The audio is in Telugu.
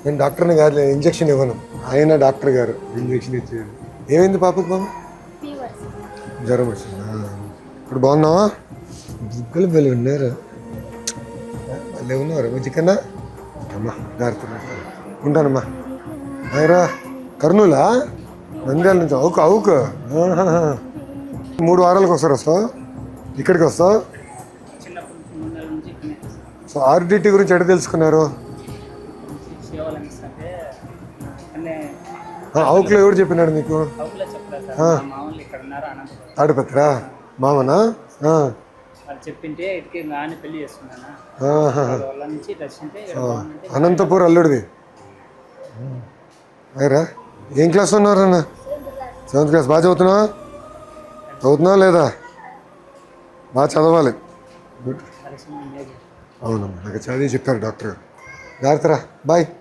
నేను డాక్టర్ని కాదు, ఇంజక్షన్ ఇవ్వను. ఆయన డాక్టర్ గారు ఇంజక్షన్ ఇచ్చేది. ఏమైంది పాపకు బాబు? జ్వరం వచ్చిందా? ఇప్పుడు బాగున్నావా? బుగ్గలు బలి ఉన్నారు, మళ్ళీ ఉన్నారు. మీ చికెన్నా అమ్మా జాగ్రత్త, ఉంటానమ్మా. అయిరా కర్నూలా? నంద్యాల నుంచి అవుకు అవుకు. 3 వారాలకు ఒకసారి వస్తావు ఇక్కడికి వస్తావు? సో ఆర్డిటీ గురించి ఎక్కడ తెలుసుకున్నారు? అవుకులో ఎవరు చెప్పినాడు మీకు? తాడిపత్రా మామనా? అనంతపూర్ అల్లుడిది. అయ్యరా ఏం క్లాస్ ఉన్నారన్న? 7th class. బాగా చదువుతున్నావా లేదా? బాగా చదవాలి. గుడ్. అవునమ్మా, నాకు చదివి చెప్పారు డాక్టర్ గారు. జాగ్రత్తరా, బాయ్.